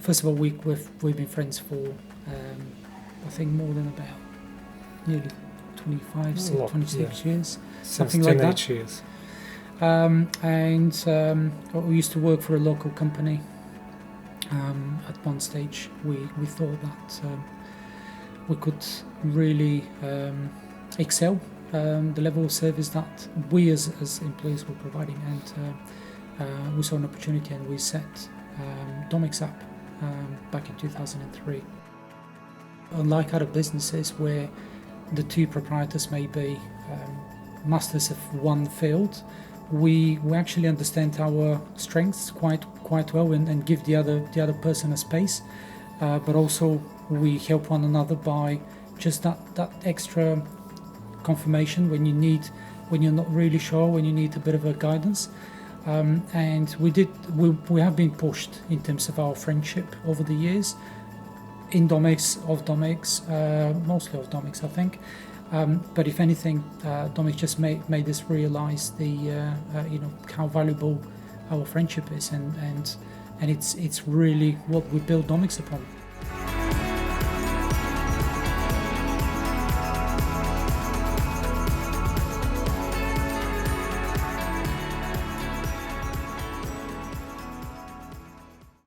first of all, we've been friends for I think more than about nearly 26 years, something like that. Since years. And we used to work for a local company. At one stage, we thought that we could really excel the level of service that we as employees were providing, and we saw an opportunity and we set Domex up back in 2003. Unlike other businesses where the two proprietors may be masters of one field, we actually understand our strengths quite well and give the other person a space, but also we help one another by just that extra confirmation when you're not really sure, when you need a bit of a guidance. And we have been pushed in terms of our friendship over the years, in Domex, mostly of Domex, I think. But if anything, Domex just made us realise how valuable our friendship is, and it's really what we build Domex upon.